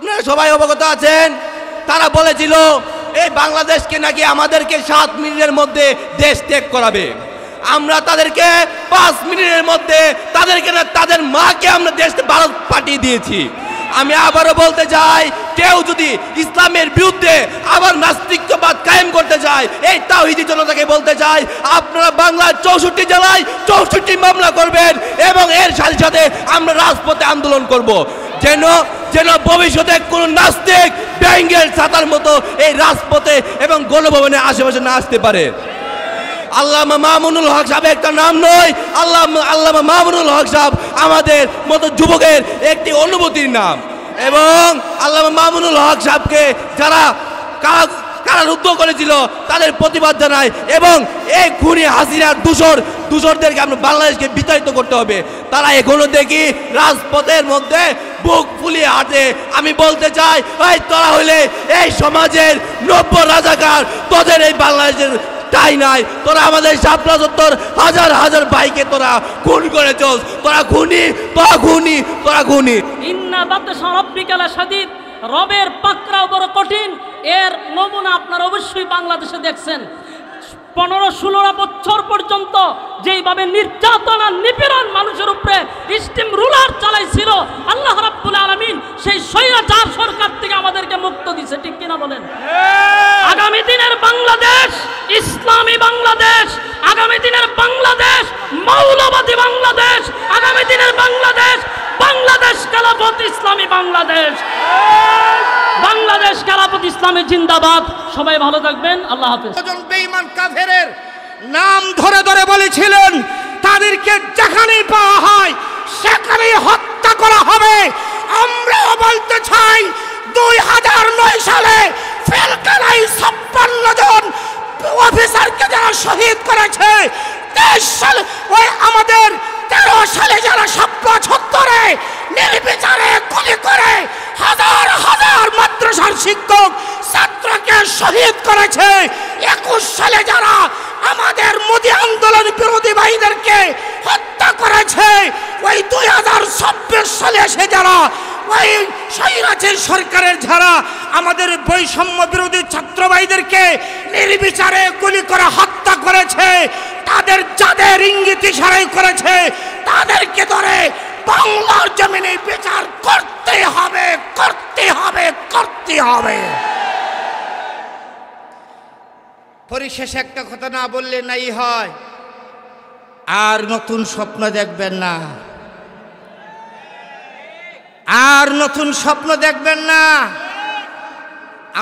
আপনারা সবাই অবগত আছেন, তারা বলেছিল এই বাংলাদেশকে নাকি আমাদেরকে 7 মিনিটের মধ্যে দেশ ত্যাগ করাবে। আমরা তাদেরকে 5 মিনিটের মধ্যে তাদেরকে না তাদের মাকে আমরা দেশ ভারত পাঠিয়ে দিয়েছি। আমি আবারও বলতে চাই, কেউ যদি ইসলামের বিরুদ্ধে আবার নাস্তিকবাদ কায়েম করতে চায়, এই তাওহীদি জনতাকে বলতে চাই, আপনারা বাংলার 64 জেলায় 64 মামলা করবেন এবং এর সাথে সাথে আমরা রাজপথে আন্দোলন করব, যেন ভবিষ্যতে কোন নাস্তিক ব্যাঙ্গের ছাতার মতো এই রাজপথে এবং গণভবনের আশেপাশে না আসতে পারে। আল্লামা মামুনুল হক সাহেব একটা নাম নয়, আল্লামা মামুনুল হক সাহেব আমাদের মতো যুবকের একটি অনুভূতির নাম। এবং আল্লামা মামুনুল হক সাহেবকে যারা কারারুদ্ধ করেছিল তাদের প্রতিবাদ জানায় এবং এই খুনি হাসিনার দূষরদেরকে আমরা বাংলাদেশকে বিতাড়িত করতে হবে। তারা এখনো দেখি রাজপথের মধ্যে বুক ফুলিয়ে হাঁটে। আমি বলতে চাই, ভাই তোরা হইলে এই সমাজের নব্য রাজাকার, তোদের এই বাংলাদেশের তাই নাই। তোরা আমাদের শাপলা চত্বর হাজার হাজার ভাইকে তোরা খুন করেছস, তোরা খুনি। ইন্না বাতশা রাব্বিকা লাশাদীদ, রবের পাকড়াও বড় কঠিন। এর নমুনা আপনারা অবশ্যই বাংলাদেশে দেখছেন। 15-16 বছর পর্যন্ত যেইভাবে নির্যাতন আর নিপীড়ন মানুষের উপরে স্টিম রুলার চালাইছিল আল্লাহ রাব্বুল আলামিন, সেই স্বৈরাচার সরকার থেকে আমাদেরকে মুক্ত দিয়েছে, ঠিক কিনা বলেন? আগামী দিনের বাংলাদেশ ইসলামী বাংলাদেশ, আগামী দিনের বাংলাদেশ মৌলবাদী বাংলাদেশ, আগামী দিনের বাংলাদেশ খেলাফত ইসলামী বাংলাদেশ, বাংলাদেশ খেলাফত ইসলামী জিন্দাবাদ। সবাই ভালো থাকবেন, আল্লাহ হাফেজ। বেঈমান কাফেরের নাম ধরে ধরে বলেছিলেন তাদেরকে যেখানেই পাওয়া হয় সেখানেই হত্যা করা হবে। আমরাও বলতে চাই 2009 সালে ফেলকানায় 56 জন অফিসারকে যারা শহীদ করেছে, 23 সালে ওই আমাদের 13 সালে যারা 77-এ নির্বিচারে গুলি করে হাজার হাজার মাদ্রাসার শিক্ষক ছাত্রকে শহীদ করেছে, 21 সালে যারা আমাদের মোদি আন্দোলন বিরোধী ভাইদেরকে হত্যা করেছে, ওই 2026 সালে এসে যারা ওই স্বৈরাচারী সরকারের যারা আমাদের বৈষম্য বিরোধী ছাত্র ভাইদেরকে নির্বিচারে গুলি করে হত্যা করেছে, তাদের যাদের ইঙ্গিত ইশারাই করেছে তাদেরকে ধরে বাংলার জমিনে বিচার করতে হবে। পরিশেষে একটা কথা না বললে নাই হয়, আর নতুন স্বপ্ন দেখবেন না,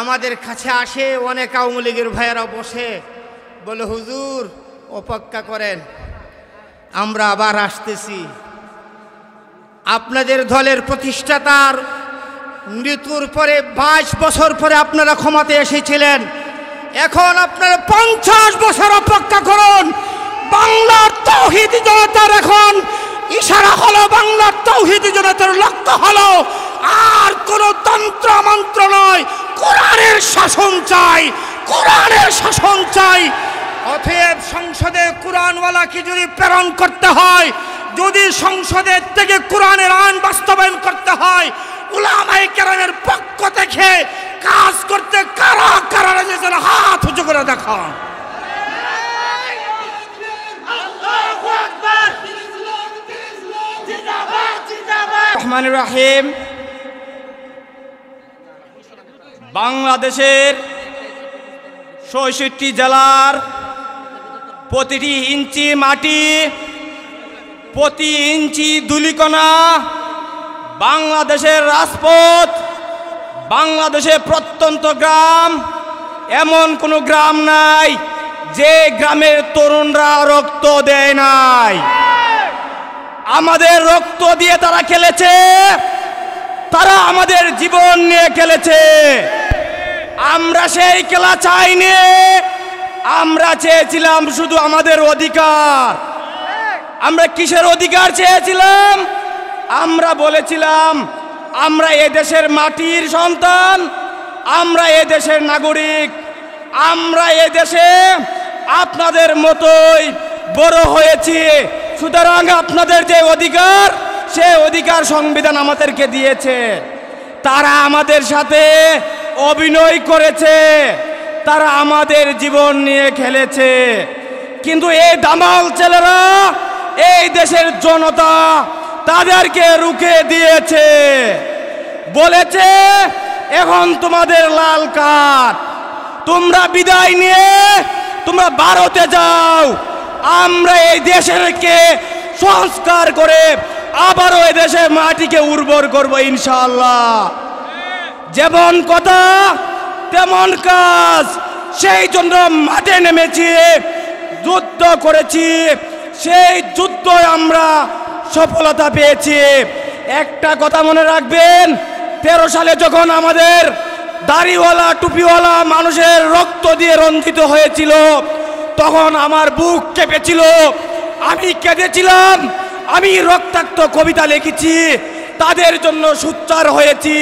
আমাদের কাছে আসে অনেক আওয়ামী লীগের ভাইয়েরা বসে বলে, হুজুর অপেক্ষা করেন, আমরা আবার আসতেছি। আপনাদের দলের প্রতিষ্ঠাতার মৃত্যুর পরে 22 বছর পরে আপনারা ক্ষমতায় এসেছিলেন, এখন আপনারা 50 বছর অপেক্ষা করুন। বাংলার তাওহীদি জনতার এখন ইশারা হলো, বাংলার তাওহীদি জনতার লক্ষ্য হলো আর কোন তন্ত্র মন্ত্র নয়, কোরআনের শাসন চাই। অতএব সংসদে কোরআনওয়ালাকে যদি প্রেরণ করতে হয়, যদি সংসদের থেকে কোরআনের আইন বাস্তবায়ন করতে হয়, উলামায়ে কেরামের পক্ষ থেকে কাজ করতে কারা যেন হাত উঁচু করে দেখান। রহমানুর রহিম। বাংলাদেশের ৬৬ জেলার প্রতিটি ইঞ্চি মাটি, প্রতি ইঞ্চি ধূলিকণা, বাংলাদেশের রাজপথ, বাংলাদেশের প্রত্যন্ত গ্রাম, এমন কোনো গ্রাম নাই যে গ্রামের তরুণরা রক্ত দেয় নাই। আমাদের রক্ত দিয়ে তারা খেলেছে, তারা আমাদের জীবন নিয়ে খেলেছে। আমরা সেই খেলা চাইনি, আমরা চেয়েছিলাম শুধু আমাদের অধিকার। আমরা কিসের অধিকার চেয়েছিলাম? আমরা বলেছিলাম আমরা এ দেশের মাটির সন্তান, আমরা এ দেশের নাগরিক, আমরা এ দেশে আপনাদের মতোই বড় হয়েছি। সুতরাং আপনাদের যে অধিকার, সে অধিকার সংবিধান আমাদেরকে দিয়েছে। তারা আমাদের সাথে অভিনয় করেছে, তারা আমাদের জীবন নিয়ে খেলেছে। কিন্তু এই দামাল ছেলেরা, এই দেশের জনতা তাদেরকে রুখে দিয়েছে, বলেছে এখন তোমাদের লাল কার্ড, তোমরা বিদায় নিয়ে তোমরা ভারতে যাও, আমরা এই দেশকে সংস্কার করে আবারও এই দেশের মাটিকে উর্বর করব ইনশাআল্লাহ। যেমন কথা তেমন কাজ, সেই জন্য মাঠে নেমেছি, যুদ্ধ করেছি, সেই যুদ্ধে আমরা সফলতা পেয়েছি। একটা কথা মনে রাখবেন, 13 সালে যখন আমাদের দাড়িওয়ালা টুপিওয়ালা মানুষের রক্ত দিয়ে রঞ্জিত হয়েছিল, তখন আমার বুক কেঁপেছিল, আমি কেঁদেছিলাম, আমি রক্তাক্ত কবিতা লিখেছি, তাদের জন্য সোচ্চার হয়েছি।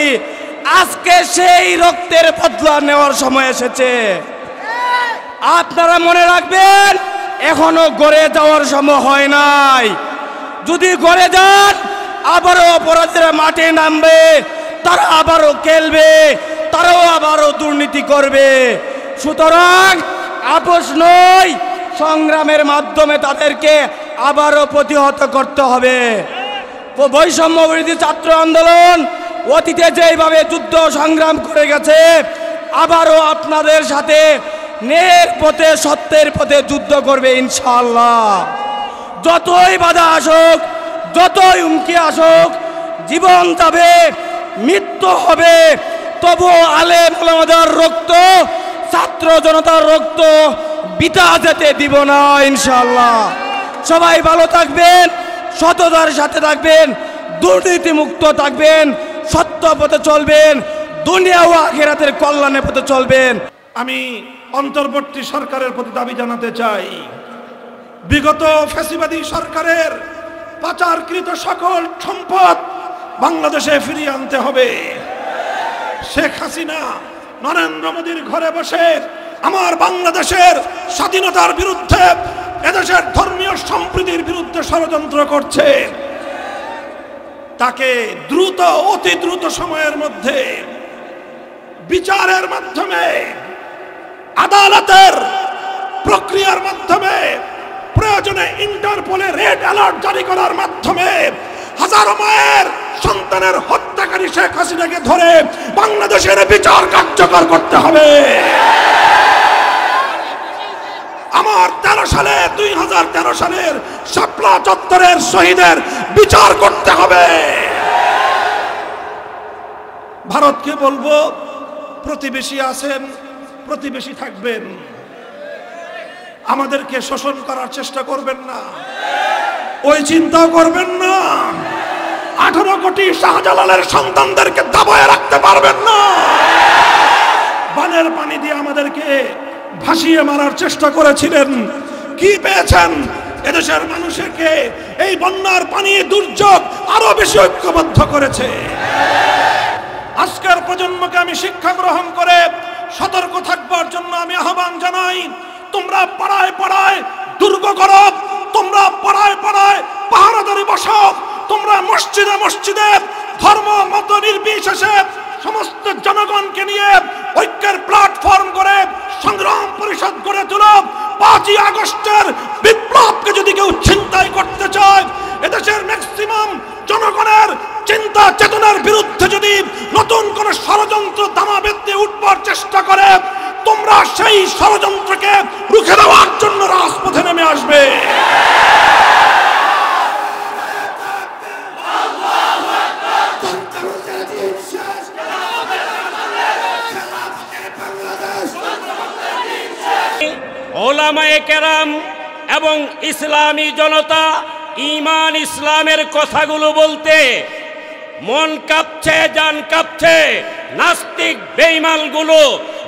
আজকে সেই রক্তের বদলা নেওয়ার সময় এসেছে। আপনারা মনে রাখবেন, এখনো গড়ে যাওয়ার সময় হয় নাই। যদি গড়ে যান, আবারও অপরাধীরা মাঠে নামবে, তারা আবারও খেলবে, তারাও আবারও দুর্নীতি করবে। সুতরাং আপোষ নয়, সংগ্রামের মাধ্যমে তাদেরকে আবারও প্রতিহত করতে হবে। বৈষম্য বিরোধী ছাত্র আন্দোলন অতীতে যেভাবে যুদ্ধ সংগ্রাম করে গেছে, আবারও আপনাদের সাথে ন্যায়ের পথে সত্যের পথে যুদ্ধ করবে ইনশাআল্লাহ। যতই বাধা আসুক, যতই হুমকি আসুক, জীবন যাবে, মৃত্যু হবে, তবুও আলেম ওলামাদের রক্ত, ছাত্র জনতার রক্ত বিতা যেতে দিব না ইনশাআল্লাহ। সবাই ভালো থাকবেন, সততার সাথে থাকবেন, দুর্নীতিমুক্ত থাকবেন, সত্য পথে চলবেন, দুনিয়া ও আখিরাতের কল্যাণের পথে চলবেন। আমি অন্তর্বর্তী সরকারের প্রতি দাবি জানাতে চাই, বিগত ফ্যাসিবাদী সরকারের পাচারকৃত সকল সম্পদ বাংলাদেশে ফিরিয়ে আনতে হবে। শেখ হাসিনা নরেন্দ্র মোদীর ঘরে বসে আমার বাংলাদেশের স্বাধীনতার বিরুদ্ধে, এদেশের ধর্মীয় সম্প্রীতির বিরুদ্ধে ষড়যন্ত্র করছে। তাকে দ্রুত, অতি দ্রুত সময়ের মধ্যে বিচারের মাধ্যমে, আদালতের প্রক্রিয়ার মাধ্যমে, প্রয়োজনে ইন্টারপোলে রেড অ্যালার্ট জারি করার মাধ্যমে হাজারো মায়ের সন্তানের হত্যাকারী শেখ হাসিনাকে ধরে বাংলাদেশের বিচার কার্যকর করতে হবে। আমার 2013 সালের শাপলা চত্বরের শহীদের বিচার করতে হবে। ভারতকে বলবো, প্রতিবেশী আছেন, প্রতিবেশী থাকবেন, আমাদেরকে শোষণ করার চেষ্টা করবেন না, ওই চিন্তাও করবেন না। 18 কোটি শাহজালালের সন্তানদেরকে দাবায় রাখতে পারবেন না। বানের পানি দিয়ে আমাদেরকে ভাসিয়ে মারার চেষ্টা করেছিলেন, কি পেয়েছেন? এদেশের মানুষকে এই বন্যার পানি, দুর্যোগ আরো বেশি ঐক্যবদ্ধ করেছে। আজকের প্রজন্মকে আমি শিক্ষা গ্রহণ করে সতর্ক থাকবার জন্য আমি আহ্বান জানাই। তোমরা পাড়ায় পাড়ায় দুর্গ করো, তোমরা পাড়ায় পাড়ায় পাহারাদারি বসো, তোমরা মসজিদে মসজিদে ধর্ম মত নির্বিশেষে সমস্ত জনগণকে নিয়ে ঐক্যের প্ল্যাটফর্ম করে সংগ্রাম পরিষদ গড়ে তুলো। 5ই আগস্টের বিপ্লবকে যদি কেউ ছিনতাই করতে চায়, এদেশের ম্যাক্সিমাম জনগণের চিন্তা চেতনার বিরুদ্ধে যদি নতুন কোন ষড়যন্ত্র দামা বেঁধে উঠবার চেষ্টা করে, তোমরা সেই ষড়যন্ত্রকে রুখে দেওয়ার জন্য রাজপথে নেমে আসবে। ওলামায়ে কেরাম এবং ইসলামী জনতা ঈমান ইসলামের কথাগুলো বলতে মন কাঁপছে, জান কাঁপছে। নাস্তিক বেঈমানগুলো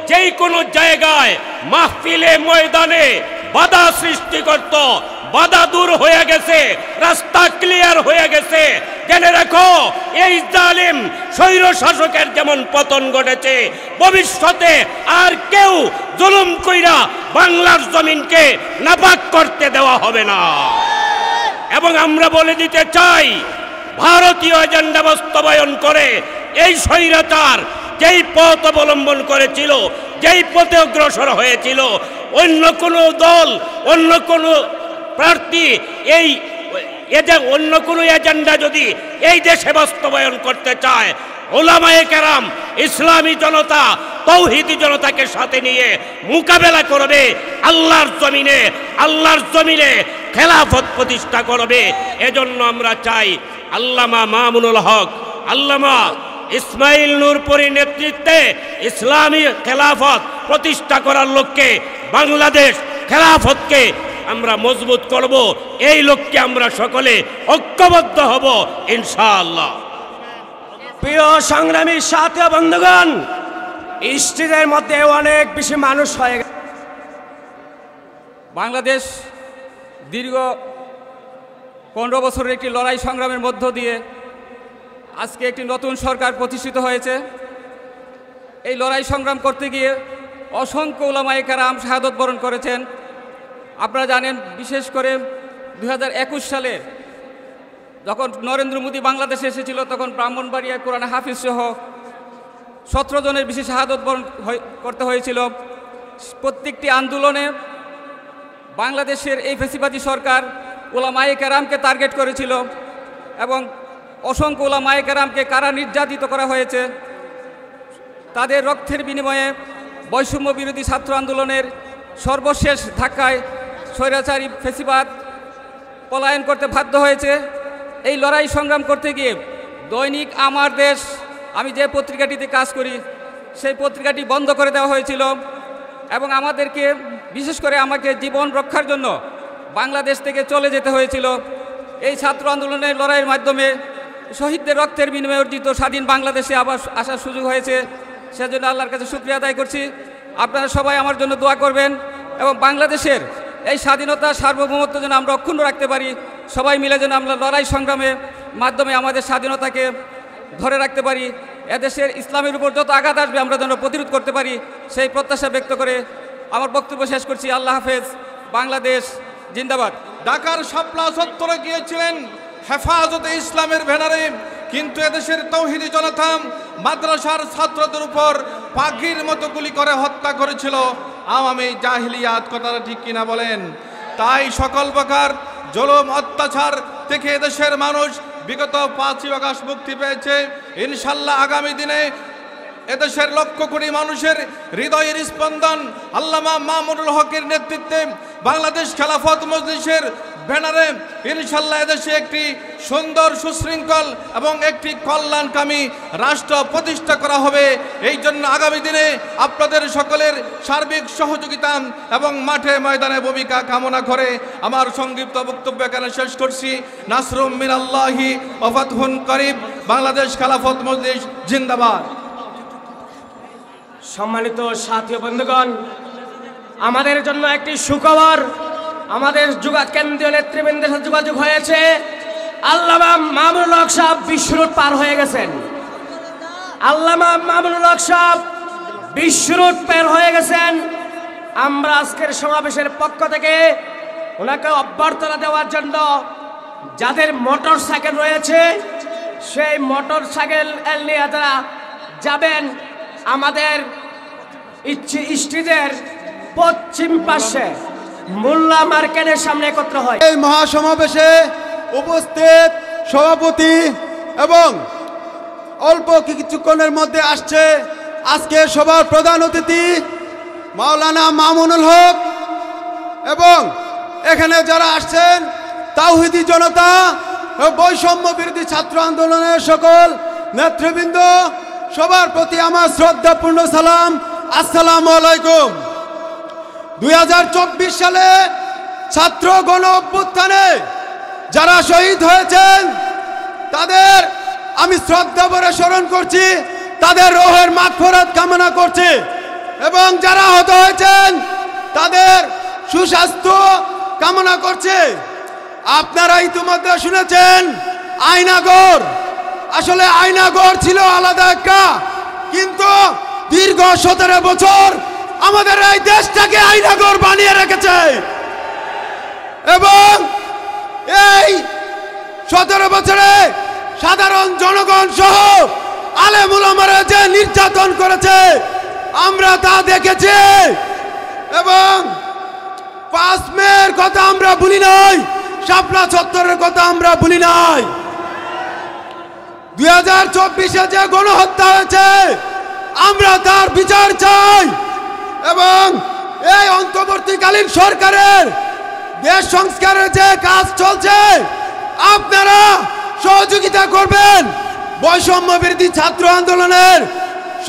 যেই কোনো জায়গায় মাহফিলে, ময়দানে বাধা সৃষ্টি করত, বাধা দূর হয়ে গেছে, রাস্তা ক্লিয়ার হয়ে গেছে। জেনে রাখো, এই জালিম স্বৈর শাসকের যেমন পতন ঘটেছে, ভবিষ্যতে আর কেউ জুলুম কইরা বাংলার জমিনকে নাপাক করতে দেওয়া হবে না। এবং আমরা বলে দিতে চাই, ভারতীয় এজেন্ডা বাস্তবায়ন করে এই স্বৈরাচার যেই পথ অবলম্বন করেছিল, যেই পথে অগ্রসর হয়েছিল, অন্য কোনো দল, অন্য কোনো প্রার্থী অন্য কোনো এজেন্ডা যদি এই দেশে বাস্তবায়ন করতে চায়, ওলামায়ে কেরাম, ইসলামী জনতা, তৌহিদি জনতাকে সাথে নিয়ে মোকাবেলা করবে, আল্লাহর জমিনে খেলাফত প্রতিষ্ঠা করবে। এজন্য আমরা চাই আল্লামা মামুনুল হক, আল্লামা ইসমাইল নূরপুরীর নেতৃত্বে ইসলামী খেলাফত প্রতিষ্ঠা করার লক্ষ্যে বাংলাদেশ খেলাফতকে আমরা মজবুত করব। এই লক্ষ্যে আমরা সকলে ঐক্যবদ্ধ হব ইনশাআল্লাহ। প্রিয় সংগ্রামী সাথী বন্ধুগণ, স্ট্রিটের মধ্যে অনেক বেশি মানুষ হয়ে গেছে। বাংলাদেশ দীর্ঘ 15 বছরের একটি লড়াই সংগ্রামের মধ্য দিয়ে আজকে একটি নতুন সরকার প্রতিষ্ঠিত হয়েছে। এই লড়াই সংগ্রাম করতে গিয়ে অসংখ্য উলামায়ে কেরাম শাহাদত বরণ করেছেন। আপনারা জানেন, বিশেষ করে 2021 সালে যখন নরেন্দ্র মোদী বাংলাদেশে এসেছিল, তখন ব্রাহ্মণবাড়িয়া কোরআন হাফিজ সহ 17 জনের বেশি শাহাদত বরণ করতে হয়েছিল। প্রত্যেকটি আন্দোলনে বাংলাদেশের এই ফ্যাসিবাদী সরকার উলামায়ে কেরামকে টার্গেট করেছিল এবং অসংখ্য উলামায়ে কেরামকে কারা নির্যাতিত করা হয়েছে। তাদের রক্তের বিনিময়ে বৈষম্য বিরোধী ছাত্র আন্দোলনের সর্বশেষ ধাক্কায় স্বৈরাচারী ফ্যাসিবাদ পলায়ন করতে বাধ্য হয়েছে। এই লড়াই সংগ্রাম করতে গিয়ে দৈনিক আমার দেশ, আমি যে পত্রিকাটিতে কাজ করি, সেই পত্রিকাটি বন্ধ করে দেওয়া হয়েছিল এবং আমাদেরকে, বিশেষ করে আমাকে জীবন রক্ষার জন্য বাংলাদেশ থেকে চলে যেতে হয়েছিল। এই ছাত্র আন্দোলনের লড়াইয়ের মাধ্যমে শহীদদের রক্তের বিনিময়ে অর্জিত স্বাধীন বাংলাদেশে আবার আসার সুযোগ হয়েছে। সেজন্য আল্লাহর কাছে শুকরিয়া আদায় করছি। আপনারা সবাই আমার জন্য দোয়া করবেন এবং বাংলাদেশের এই স্বাধীনতা, সার্বভৌমত্ব যেন আমরা অক্ষুণ্ণ রাখতে পারি। সবাই মিলে যেন আমরা লড়াই সংগ্রামের মাধ্যমে আমাদের স্বাধীনতাকে ধরে রাখতে পারি। এদেশের ইসলামের উপর যত আঘাত আসবে আমরা যেন প্রতিরোধ করতে পারি, সেই প্রত্যাশা ব্যক্ত করে আমার বক্তব্য শেষ করছি। আল্লাহ হাফেজ। বাংলাদেশ জিন্দাবাদ। ঢাকার শাপলা চত্বরে গিয়েছিলেন হেফাজতে ইসলামের ব্যানারে, কিন্তু এদেশের তৌহিদি জনতা মাদ্রাসার ছাত্রদের উপর পাখির মতো গুলি করে হত্যা করেছিল। আওয়ামী জাহিলিয়াত, কথাটা ঠিক কিনা বলেন? তাই সকল প্রকার জুলুম অত্যাচার থেকে এদেশের মানুষ বিগত 5ই আগস্ট মুক্তি পেয়েছে। ইনশাল্লাহ আগামী দিনে এদেশের লক্ষ কোটি মানুষের হৃদয়ের স্পন্দন আল্লামা মামুনুল হকের নেতৃত্বে বাংলাদেশ খেলাফত মজলিসের ব্যানারে ইনশাল্লাহ এদেশে একটি সুন্দর, সুশৃঙ্খল এবং একটি কল্যাণকামী রাষ্ট্র প্রতিষ্ঠা করা হবে। এই জন্য আগামী দিনে আপনাদের সকলের সার্বিক সহযোগিতা এবং মাঠে ময়দানে ভূমিকা কামনা করে আমার সংক্ষিপ্ত বক্তব্য এখানে শেষ করছি। নাসরুম মিনাল্লাহি ওয়া ফাতহুন করিব। বাংলাদেশ খেলাফত মজলিস জিন্দাবাদ। সম্মানিত সাথী বন্ধুগণ, আমাদের জন্য একটি সুখবর। আমাদের কেন্দ্রীয় নেতৃবৃন্দের সাথে যোগাযোগ হয়েছে। আল্লামা মামুনুল হক সাহেব বিশ্বরোড পার হয়ে গেছেন। আল্লামা মামুনুল হক সাহেব বিশ্বরোড পার হয়ে গেছেন। আমরা আজকের সমাবেশের পক্ষ থেকে ওনাকে অভ্যর্থনা দেওয়ার জন্য যাদের মোটর সাইকেল রয়েছে, সেই মোটর সাইকেল নিয়ে তারা যাবেন আমাদের স্ট্রিটের পশ্চিম পাশে মোল্লা মার্কেটের সামনে একত্র হয়। এই মহাসমাবেশে উপস্থিত সভাপতি এবং অল্প কিছুক্ষণের মধ্যে আসছে আজকে সভার প্রধান অতিথি মাওলানা মামুনুল হক এবং এখানে যারা আসছেন তাওহীদি জনতা ও বৈষম্য বিরোধী ছাত্র আন্দোলনের সকল নেতৃবৃন্দ, সবার প্রতি আমার শ্রদ্ধাপূর্ণ সালাম। আসসালামু আলাইকুম। 2024 সালে ছাত্র গণ অভ্যুত্থানে যারা শহীদ হয়েছেন তাদের আমি শ্রদ্ধা ভরে স্মরণ করছি, তাদের রোহের মাগফিরাত কামনা করছি এবং যারা আহত হয়েছেন তাদের সুস্বাস্থ্য কামনা করছি। আপনারা ইতিমধ্যে শুনেছেন আয়নাগর, আসলে আয়নাগর ছিল আলাদা একটা, কিন্তু দীর্ঘ 17 বছর আমাদের এই দেশটাকে আয়নাগর বানিয়ে রেখেছে এবং এই 17 বছরে সাধারণ জনগণ সহ আলেম ওলামারা যে নির্যাতন করেছে আমরা তা দেখেছি, এবং 5 মের কথা আমরা ভুলি নাই, শাপলা চত্বরের কথা আমরা ভুলি নাই। 2024-এ যে গণহত্যা হয়েছে আমরা তার বিচার চাই, এবং এই অন্তর্বর্তীকালীন সরকারের দেশ সংস্কারের যে কাজ চলছে আপনারা সহযোগিতা করবেন। বৈষম্য বিরোধী ছাত্র আন্দোলনের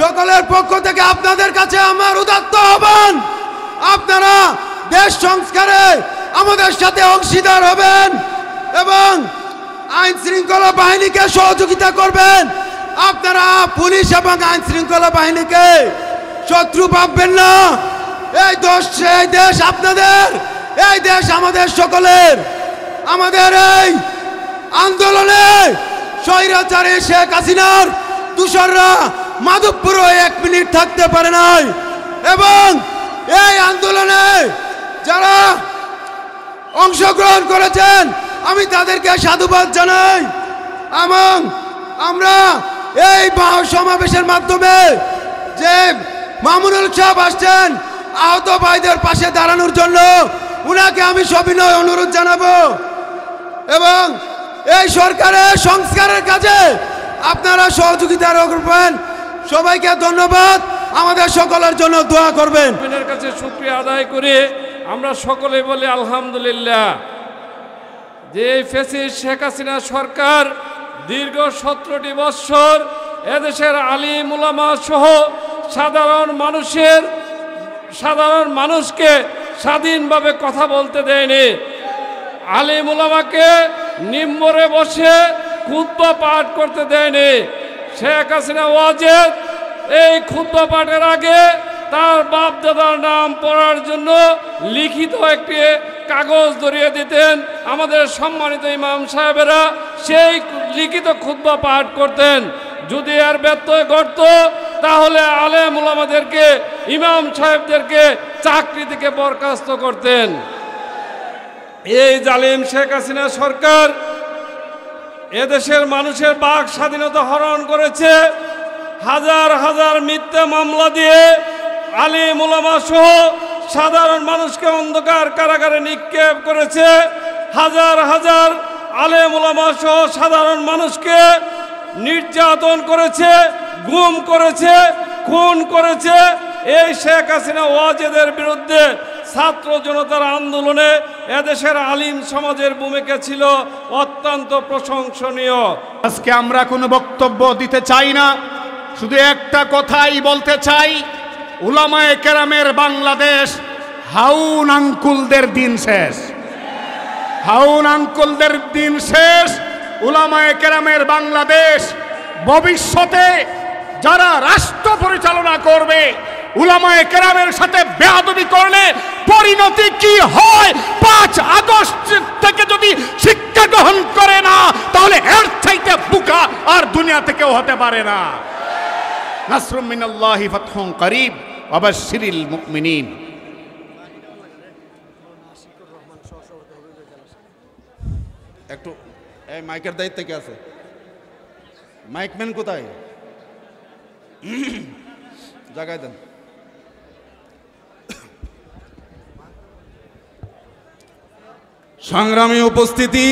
সকলের পক্ষ থেকে আপনাদের কাছে আমার উদাত্ত আহ্বান, আপনারা দেশ সংস্কারে আমাদের সাথে অংশীদার হবেন এবং আইন শৃঙ্খলা বাহিনীকে সহযোগিতা করবেন। আপনারা পুলিশ এবং আইন শৃঙ্খলা বাহিনীকে শত্রু ভাববেন না। এই দেশ আপনাদের, এই দেশ আমাদের সকলের। আমাদের এই আন্দোলনে স্বৈরাচারী শেখ হাসিনার দূষররা মাধবপুরও 1 মিনিট থাকতে পারে নাই, এবং এই আন্দোলনে যারা অংশগ্রহণ করেছেন আমি তাদেরকে সাধুবাদ জানাই। এবং আমরা এই সমাবেশের মাধ্যমে যে মামুনুল সাহেব আসছেন আহত ভাইদের পাশে দাঁড়ানোর জন্য, উনাকে আমি সবিনয় অনুরোধ জানাবো, এবং এই সরকারের সংস্কারের কাজে আপনারা সহযোগিতা করবেন। সবাইকে ধন্যবাদ, আমাদের সকলের জন্য দোয়া করবেন। আপনাদের কাছে শুকরিয়া আদায় করে আমরা সকলে বলি আলহামদুলিল্লাহ, যে এই ফ্যাসিস্ট শেখ হাসিনা সরকার দীর্ঘ 17টি বৎসর এদেশের আলিম উলামা সহ সাধারণ মানুষকে স্বাধীনভাবে কথা বলতে দেয়নি। আলিম উলামাকে নিম্বরে বসে খুতবা পাঠ করতে দেয়নি। শেখ হাসিনা ওয়াজেদ এই খুতবা পাঠের আগে তার বাপ দাদার নাম পড়ার জন্য লিখিত একটি কাগজ ধরিয়ে দিতেন। আমাদের সম্মানিত ইমাম সাহেবেরা সেই লিখিত খুতবা পাঠ করতেন। যদি এর ব্যত্যয় ঘটত তাহলে আলেম উলামাদেরকে, ইমাম সাহেবদেরকে চাকরি থেকে বরখাস্ত করতেন। এই জালিম শেখ হাসিনা সরকার এদেশের মানুষের বাক স্বাধীনতা হরণ করেছে। হাজার হাজার মিথ্যা মামলা দিয়ে আলিম উলামা সহ সাধারণ মানুষকে অন্ধকার কারাগারে নিক্ষেপ করেছে। হাজার হাজার আলেম উলামা সহ সাধারণ মানুষকে নির্যাতন করেছে, গুম করেছে, খুন করেছে। এই শেখ হাসিনা ওয়াজেদের বিরুদ্ধে ছাত্র জনতার আন্দোলনে এদেশের আলিম সমাজের ভূমিকা ছিল অত্যন্ত প্রশংসনীয়। আজকে আমরা কোনো বক্তব্য দিতে চাই না, শুধু একটা কথাই বলতে চাই, উলামায়ে কেরামের বাংলাদেশ হাউন আঙ্কুলদের দিন শেষ। হাউন আঙ্কুলদের দিন শেষ। উলামায়ে কেরামের বাংলাদেশ ভবিষ্যতে যারা রাষ্ট্র পরিচালনা করবে উলামায়ে কেরামের সাথে বেয়াদবি করলে পরিণতি কি হয় 5 আগস্ট থেকে যদি শিক্ষা গ্রহণ করে না তাহলে এর চাইতে বুকা আর দুনিয়া থেকেও হতে পারে না। নাসরুম মিনাল্লাহি ফাতহুন করিব ওয়া বাশশিরিল মুমিনিন। একটু এই মাইকের দায়িত্বে কে আছে? মাইকম্যান কোথায়? জায়গায় দেন। সংগ্রামী উপস্থিতি,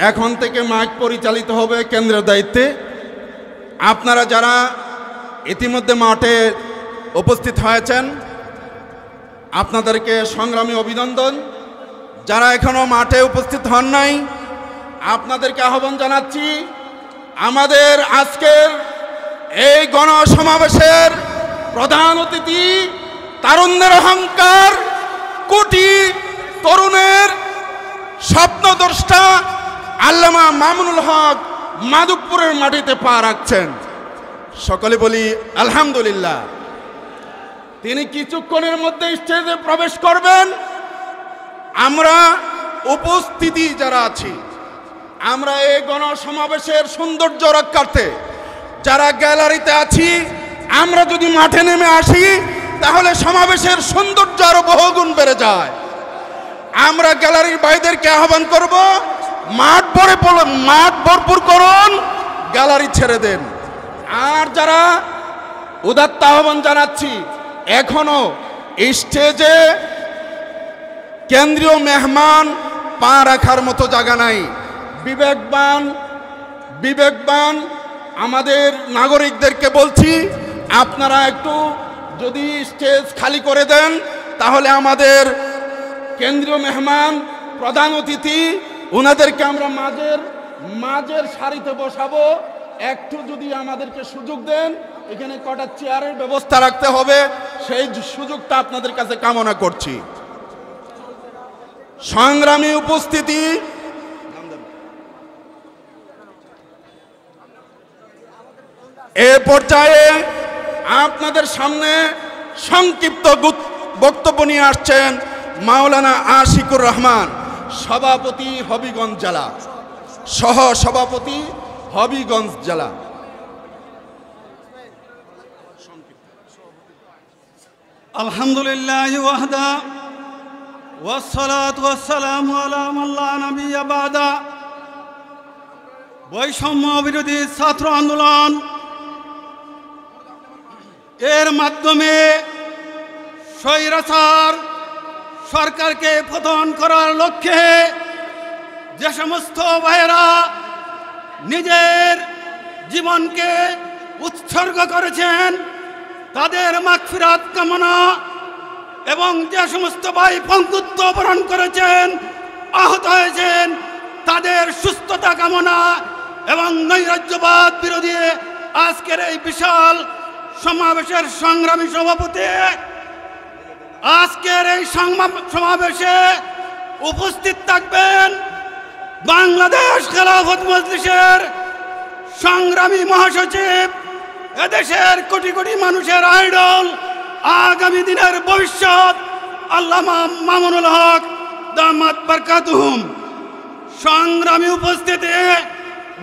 এখন থেকে মাইক পরিচালিত হবে কেন্দ্রের দায়িত্বে। আপনারা যারা ইতিমধ্যে মাঠে উপস্থিত হয়েছেন আপনাদেরকে সংগ্রামী অভিনন্দন। যারা এখনো মাঠে উপস্থিত হন নাই আপনাদেরকে আহ্বান জানাচ্ছি, আমাদের আজকের এই গণসমাবেশের প্রধান অতিথি, তারুণ্যের অহংকার, কোটি তরুণের স্বপ্নদ্রষ্টা আল্লামা মামুনুল হক মাধবপুরের মাটিতে পা রাখছেন। সকলে বলি আলহামদুলিল্লাহ। তিনি কিছুক্ষণের মধ্যে স্টেজে প্রবেশ করবেন। আমরা উপস্থিতি যারা আছি, আমরা এই গণসমাবেশের সৌন্দর্য রক্ষার্থে যারা গ্যালারিতে আছি, আমরা যদি মাঠে নেমে আসি তাহলে সমাবেশের সৌন্দর্য আরো বহুগুণ বেড়ে যায়। আমরা গ্যালারির ভাইদেরকে আহ্বান করব, মাঠ ভরপুর করুন, গ্যালারি ছেড়ে দেন। আর যারা উদাত্ত আহ্বান জানাচ্ছি, এখনো স্টেজে কেন্দ্রীয় মেহমান পা রাখার মতো জায়গা নাই। বিবেকবান আমাদের নাগরিকদেরকে বলছি, আপনারা একটু যদি স্টেজ খালি করে দেন তাহলে আমাদের কেন্দ্রীয় মেহমান প্রধান অতিথি ওনাদেরকে আমরা মাঝের সারিতে বসাবো। একটু যদি আমাদেরকে সুযোগ দেন, এখানে কটা চেয়ারের ব্যবস্থা রাখতে হবে, সেই সুযোগটা আপনাদের কাছে কামনা করছি। সংগ্রামী উপস্থিতি, এ পর্যায়ে আপনাদের সামনে সংক্ষিপ্ত বক্তব্য নিয়ে আসছেন মাওলানা আশিকুর রহমান, সভাপতি হবিগঞ্জ জেলা, সহ সভাপতি হবিগঞ্জ জেলা। আলহামদুলিল্লাহ ওয়াহদা ওয়াসসালাতু ওয়াসসালামু আলা মান লা নাবিয়্যা বাদা। বৈষম্য বিরোধী ছাত্র আন্দোলন এর মাধ্যমে স্বৈরাচার সরকারকে পতন করার লক্ষ্যে যে সমস্ত ভাইয়েরা নিজের জীবনকে উৎসর্গ করেছেন তাদের মাগফিরাত কামনা, এবং যে সমস্ত ভাই পঙ্গুত্ব বরণ করেছেন, আহত হয়েছেন, তাদের সুস্থতা কামনা এবং নৈরাজ্যবাদ বিরোধী আজকের এই বিশাল সমাবেশের সংগ্রামী সভাপতি, আজকের এই সমাবেশে উপস্থিত থাকবেন বাংলাদেশ খেলাফত মজলিসের সংগ্রামী মহাসচিব, এদেশের কোটি কোটি মানুষের আইডল, আগামী দিনের ভবিষ্যৎ আল্লামা মামুনুল হক দামাত বারকাতুহুম। সংগ্রামী উপস্থিতি,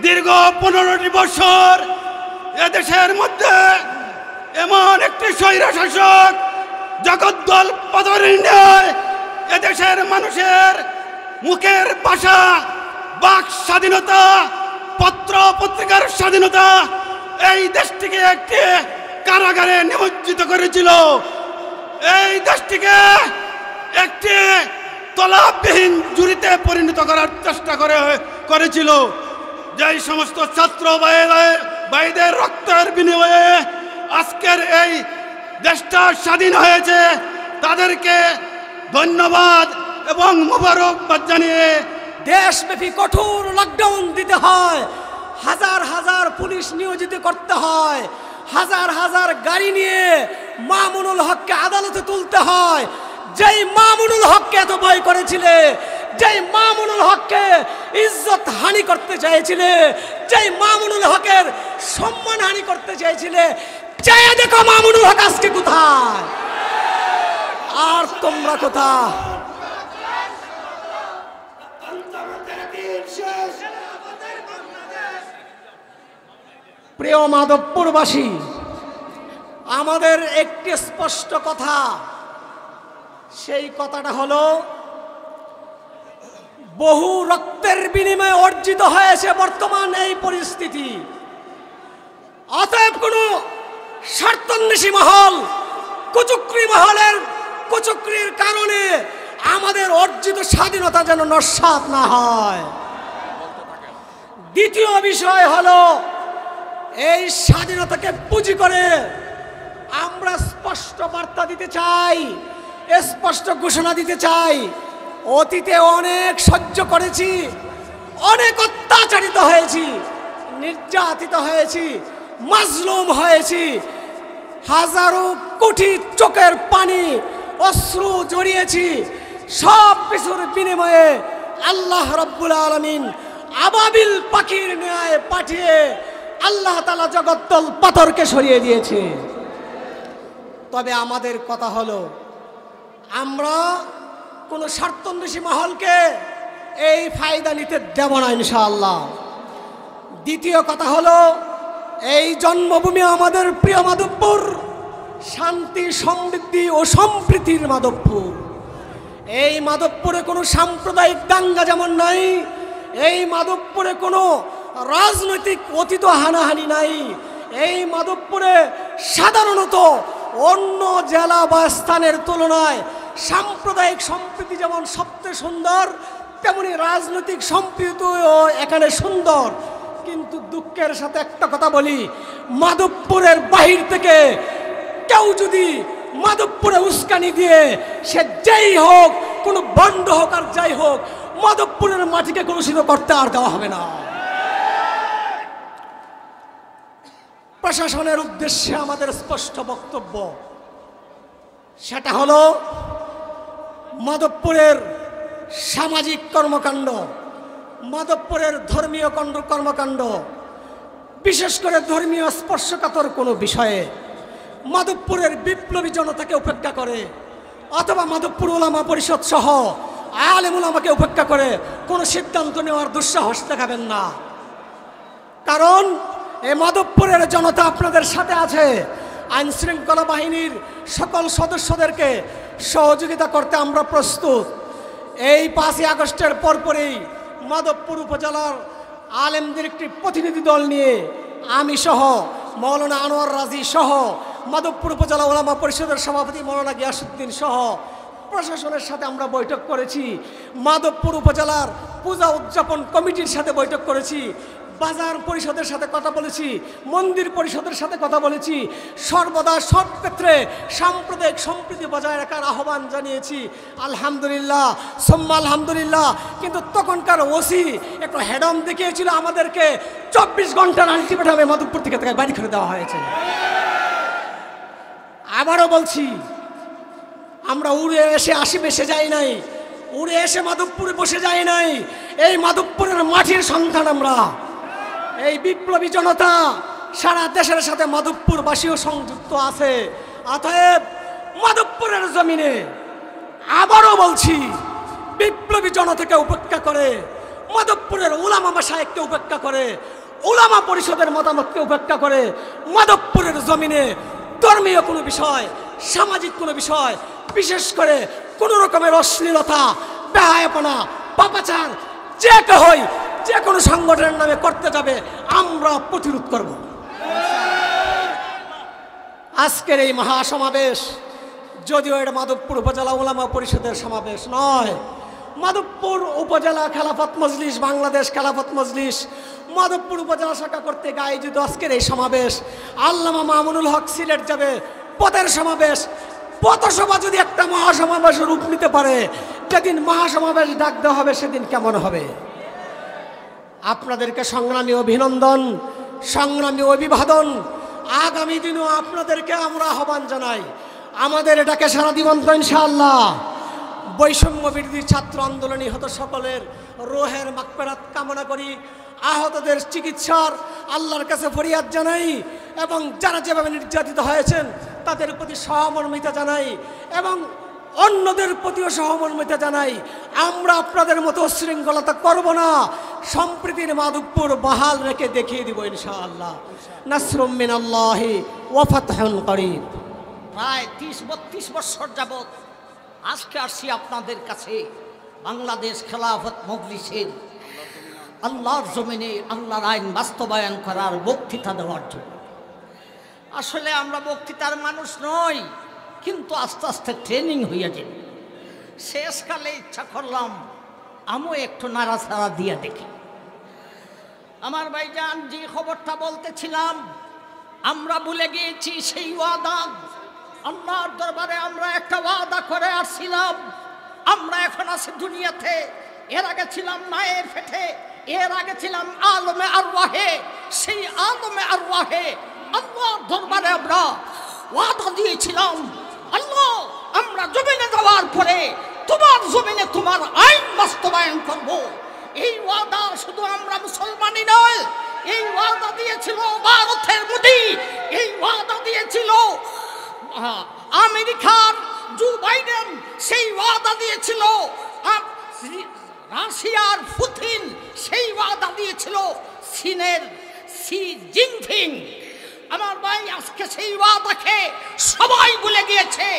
দীর্ঘ 15টি বছর এদেশের মধ্যে এমন একটি স্বৈরশাসক জগদ্দল পাথরের ন্যায় এদেশের মানুষের মুখের ভাষা, বাক স্বাধীনতা, পত্র পত্রিকার স্বাধীনতা এই দেশটিকে একটি কারাগারে নিমজ্জিত করেছিল। এই দেশটিকে একটি তলাবিহীন জুড়িতে পরিণত করার চেষ্টা করেছিল। যেই সমস্ত ছাত্র ভাইদের রক্তের বিনিময়ে আজকের এই দেশটা স্বাধীন হয়েছে, তাদেরকে ধন্যবাদ এবং মোবারকবাদ জানিয়ে দেশব্যাপী কঠোর লকডাউন দিতে হয়, হাজার হাজার পুলিশ নিয়োজিত করতে হয়, হাজার হাজার গাড়ি নিয়ে মামুনুল হককে আদালতে তুলতে হয়। যেই মামুনুল হককে এত ভয় করেছিলে, যেই মামুনুল হককে ইজ্জত হানি করতে চাইছিলে, যেই মামুনুল হকের সম্মান হানি করতে চাইছিলে, চাইয়া দেখো মামুনুল হক আজকে কোথায় আর তোমরা কোথায়। প্রিয় মাধবপুরবাসী, আমাদের একটি স্পষ্ট কথা, সেই কথাটা হলো বহু রক্তের বিনিময়ে অর্জিত হয়েছে বর্তমান এই পরিস্থিতি। অতএব কোনো স্বার্থান্বেষী মহল, কুচক্রী মহলের কুচক্রির কারণে আমাদের অর্জিত স্বাধীনতা যেন নস্যাৎ না হয়। দ্বিতীয় বিষয় হলো, এই স্বাধীনতাকে পুঁজি করে আমরা স্পষ্ট বার্তা দিতে চাই, স্পষ্ট ঘোষণা দিতে চাই, অতীতে অনেক সহ্য করেছি, অনেক অত্যাচারিত হয়েছি, নির্যাতিত হয়েছি, মাজলুম হয়েছি, হাজারো কোটি চোখের পানি অশ্রু জড়িয়েছি। সব কিছুর বিনিময়ে আল্লাহ রাব্বুল আলামিন আবাবিল পাখির ন্যায় পাঠিয়ে আল্লাহ তাআলা জগদ্দল পাথরকে সরিয়ে দিয়েছে। তবে আমাদের কথা হলো, আমরা কোনো স্বার্থান্বেষী মহলকে এই ফায়দা নিতে দেব না ইনশাআল্লাহ। দ্বিতীয় কথা হলো, এই জন্মভূমি আমাদের প্রিয় মাধবপুর, শান্তি সমৃদ্ধি ও সম্প্রীতির মাধবপুর। এই মাধবপুরে কোনো সাম্প্রদায়িক দাঙ্গা যেমন নাই, এই মাধবপুরে কোনো রাজনৈতিক অতীত হানাহানি নাই, এই মাধবপুরে সাধারণত অন্য জেলা বা স্থানের তুলনায় সাম্প্রদায়িক সম্প্রীতি যেমন সবচেয়ে সুন্দর, তেমনি রাজনৈতিক সম্প্রীতিও এখানে সুন্দর। কিন্তু দুঃখের সাথে একটা কথা বলি, মাধবপুরের বাহির থেকে কেউ যদি মাধবপুরে উস্কানি দিয়ে, সে যেই হোক, কোনো বন্ড হোক আর যাই হোক, মাধবপুরের মাটিকে কলুষিত করতে আর দেওয়া হবে না। প্রশাসনের উদ্দেশ্যে আমাদের স্পষ্ট বক্তব্য, সেটা হলো মাধবপুরের সামাজিক কর্মকাণ্ড, মাধবপুরের ধর্মীয় কর্মকাণ্ড, বিশেষ করে ধর্মীয় স্পর্শকাতর কোনো বিষয়ে মাধবপুরের বিপ্লবী জনতাকে উপেক্ষা করে অথবা মাধবপুর ওলামা পরিষদ সহ আলেম ওলামাকে উপেক্ষা করে কোনো সিদ্ধান্ত নেওয়ার দুঃসাহস দেখাবেন না। কারণ এই মাধবপুরের জনতা আপনাদের সাথে আছে। আইন শৃঙ্খলা বাহিনীর সকল সদস্যদেরকে সহযোগিতা করতে আমরা প্রস্তুত। এই 5ই আগস্টের পরপরই মাধবপুর উপজেলার আলেমদের একটি প্রতিনিধি দল নিয়ে আমি সহ মৌলানা আনোয়ার রাজি সহ মাধবপুর উপজেলা ওলামা পরিষদের সভাপতি মৌলানা গিয়াসউদ্দিন সহ প্রশাসনের সাথে আমরা বৈঠক করেছি। মাধবপুর উপজেলার পূজা উদযাপন কমিটির সাথে বৈঠক করেছি, বাজার পরিষদের সাথে কথা বলেছি, মন্দির পরিষদের সাথে কথা বলেছি। সর্বদা সব ক্ষেত্রে সাম্প্রদায়িক সম্প্রীতি বজায় রাখার আহ্বান জানিয়েছি। আলহামদুলিল্লাহ, সোম্মা আলহামদুলিল্লাহ। কিন্তু তখনকার ওসি একটু হেডম দেখিয়েছিল আমাদেরকে, 24 ঘন্টার আলটিমেটামে মাধবপুর থেকে তাকে বাড়ি করে দেওয়া হয়েছে। আবারও বলছি, আমরা উড়ে এসে আশেপাশে যাই নাই, উড়ে এসে মাধবপুরে বসে যাই নাই। এই মাধবপুরের মাটির সন্তান আমরা। এই বিপ্লবী জনতা সারা দেশের সাথে মাধবপুরবাসীও সংযুক্ত আছে। অতএব মাধবপুরের জমিনে আবারও বলছি, বিপ্লবী জনতাকে উপেক্ষা করে, মাধবপুরের উলামা মাশায়েখকে উপেক্ষা করে, উলামা পরিষদের মতামতকে উপেক্ষা করে মাধবপুরের জমিনে ধর্মীয় কোনো বিষয়, সামাজিক কোনো বিষয়, বিশেষ করে কোনো রকমের অশ্লীলতা, বেহায়াপনা, পাপাচার যে কেউই যে কোনো সংগঠনের নামে করতে যাবে, আমরা প্রতিরোধ করব। আজকের এই মহাসমাবেশ যদিও এটা মাধবপুর উপজেলা ওলামা পরিষদের সমাবেশ নয়, মাধবপুর উপজেলা খেলাফত মজলিস, বাংলাদেশ খেলাফত মজলিস মাধবপুর উপজেলা শাখা কর্তৃক আয়োজিত আজকের এই সমাবেশ। আল্লামা মামুনুল হক সিলেট যাবে, পথের সমাবেশ। পথসভা যদি একটা মহাসমাবেশ রূপ নিতে পারে, যেদিন মহাসমাবেশ ডাক দেওয়া হবে সেদিন কেমন হবে? আপনাদেরকে সংগ্রামী অভিনন্দন, সংগ্রামী অভিবাদন। আগামী দিনও আপনাদেরকে আমরা আহ্বান জানাই, আমাদের এটাকে সারা জীবন তো ইনশাআল্লাহ। বৈষম্য বিরোধী ছাত্র আন্দোলনে নিহত সকলের রোহের মাগফিরাত কামনা করি, আহতদের চিকিৎসার আল্লাহর কাছে ফরিয়াদ জানাই, এবং যারা যেভাবে নির্যাতিত হয়েছেন তাদের প্রতি সহমর্মিতা জানাই, এবং অন্যদের প্রতিও সহমর্মিতা জানাই। আমরা আপনাদের মতো শৃঙ্খলতা করব না, সম্প্রীতির মাধবপুর বহাল রেখে দেখিয়ে দিব ইনশাআল্লাহ। নাসরুম মিনাল্লাহি ওয়া ফাতহুন করিব। প্রায় 30-32 বছর যাবৎ আজকে আসছি আপনাদের কাছে বাংলাদেশ খেলাফত মজলিসের আল্লাহর জমিনে আল্লাহর আইন বাস্তবায়ন করার বক্তৃতা দেওয়ার জন্য। আসলে আমরা বক্তৃতার মানুষ নই, কিন্তু আস্তে আস্তে ট্রেনিং হয়ে যায়। শেষকালে ইচ্ছা করলাম আমিও একটু নাড়াচাড়া দিয়ে দেখি। আমার ভাইজান যে খবরটা বলতেছিলাম, আমরা ভুলে গিয়েছি সেই ওয়াদা। আল্লাহর দরবারে আমরা একটা ওয়াদা করে আসছিলাম। আমরা এখন আছি দুনিয়াতে, এর আগে ছিলাম মায়ের পেটে, এর আগে ছিলাম আলমে আরওয়াহে। সেই আলমে আরওয়াহে আল্লাহর দরবারে আমরা ওয়াদা দিয়েছিলাম, আল্লাহ আমরা জমিনে যাওয়ার পরে তোমার জমিনে তোমার আইন বাস্তবায়ন করব। এই ওয়াদা শুধু আমরা মুসলমানই নয়, এই ওয়াদা দিয়েছিল ভারতের মোদি, এই ওয়াদা দিয়েছিল আমেরিকার জো বাইডেন, সেই ওয়াদা দিয়েছিল রাশিয়ার পুতিন, সেই ওয়াদা দিয়েছিল চীনের শি জিনপিং। আমার ভাই আজকে সেই ওয়াদাকে সবাই ভুলে গিয়েছে।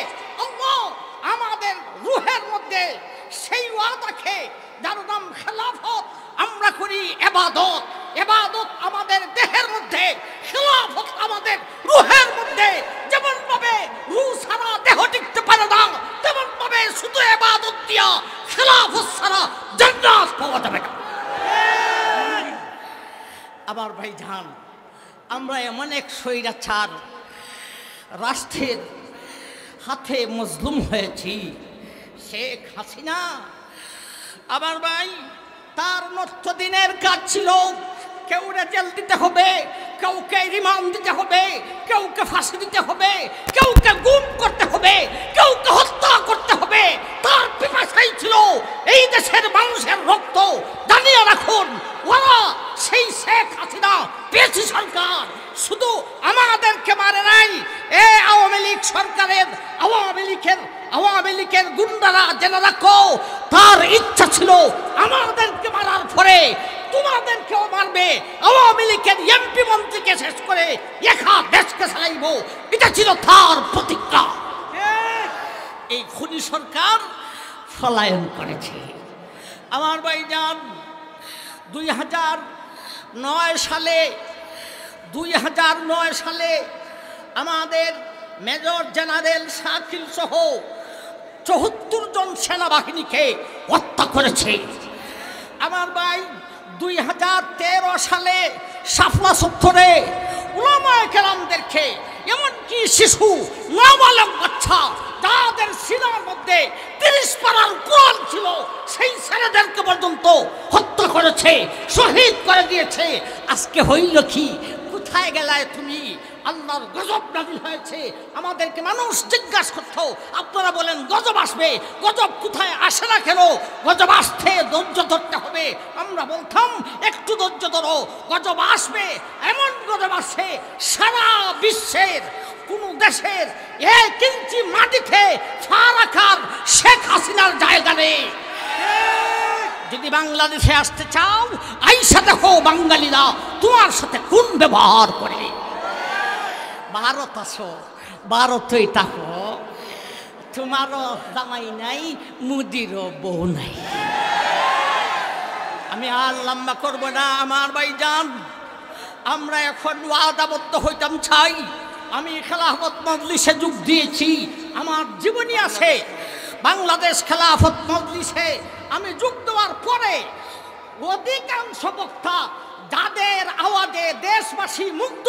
আল্লাহ আমাদের রূহের মধ্যে সেই ওয়াদাকে, যার নাম খেলাফত, আমরা করি ইবাদত। ইবাদত আমাদের দেহের মধ্যে, খেলাফত আমাদের রুহের মধ্যে, যেমন ভাবে রূহ ছাড়া দেহ টিকতে পারে না, তেমন ভাবে শুধু ইবাদত দিয়া খেলাফত ছাড়া জান্নাত পাওয়া যাবে না। আমার ভাইজান, আমরা এমন এক স্বৈরাচার রাষ্ট্রের হাতে মজলুম হয়েছি। শেখ হাসিনা আমার ভাই, তার নষ্ট দিনের কাজ ছিল কেউকে জেল দিতে হবে, কাউকে রিমান্ড দিতে হবে, কাউকে ফাঁসি দিতে হবে, কাউকে গুম করতে হবে, কাউকে হত্যা করতে হবে। তার পিপাসাই ছিল এই দেশের মানুষের রক্ত। জানিয়ে রাখুন, ওরা সেই শেখ হাসিনা পেয়েছি সরকার শুধু আমাদেরকে মারে নাই, এই আওয়ামী লীগ সরকারের আওয়ামী লীগের গুন্ডারা জেনে রাখো, তার ইচ্ছা ছিল আমাদেরকে মারার পরে তোমাদেরকেও মারবে, আওয়ামী লীগের এমপি মন্ত্রীকে শেষ করে একা দেশকে চালাইব। এটা ছিল তার প্রতিজ্ঞা। এই খুনি সরকার পলায়ন করেছে। আমার ভাইজান, 2009 সালে আমাদের মেজর জেনারেল শাকিল সহ 74 জন সেনাবাহিনীকে হত্যা করেছে। আমার ভাই, 2013 সালে শাপলা চত্বরে উলামায়ে কেরামদেরকে, এমনকি শিশু নাবালক বাচ্চা যাদের সিনার মধ্যে 30 পারার কোরআন ছিল, সেই ছেলেদেরকে পর্যন্ত হত্যা করেছে, শহীদ করে দিয়েছে। আজকে হইল কি? কোথায় গেলায় তুমি? আল্লাহর গজব নাজিল হয়েছে। আমাদেরকে মানুষ জিজ্ঞাসা করতো, আপনারা বলেন গজব আসবে, গজব কোথায় আসে না কেন? গজব আসতে ধৈর্য ধরতে হবে। আমরা বলতাম একটু ধৈর্য ধরো, গজব আসবে। এমন গজব আসে সারা বিশ্বের কোন দেশের 1 ইঞ্চি মাটিতে পা রাখার শেখ হাসিনার জায়গা নেই। যদি বাংলাদেশে আসতে চাও, আইসা দেখো বাঙালিরা তোমার সাথে কোন ব্যবহার করে। ভারত আসো, ভারতই থাকো, তোমারও জামাই নাই, মুদিরও বউ নাই। আমি আর লম্বা করব না। আমার ভাইজান, আমরা এখন ওয়াদাবদ্ধ হইতাম চাই। আমি খেলাফত মজলিসে যোগ দিয়েছি, আমার জীবনী আছে। বাংলাদেশ খেলাফত মজলিসে আমি যোগ দেওয়ার পরে অধিকাংশ বক্তা, যাদের আওয়াজে দেশবাসী মুগ্ধ,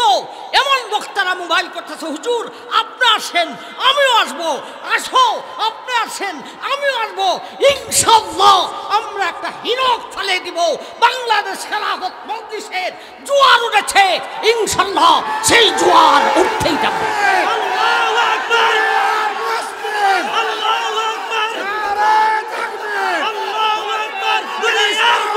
এমন বক্তারা মোবাইল করতেছে, হুজুর আপনি আসেন আমিও আসবো, আসো আপনি আসেন আমিও আসবো, ইনশাআল্লাহ আমরা একটা হিরক ফেলে দিব। বাংলাদেশ খেলাফত মজলিসের জোয়ার উঠেছে, ইনশাআল্লাহ সেই জোয়ার উঠতেই যাবে।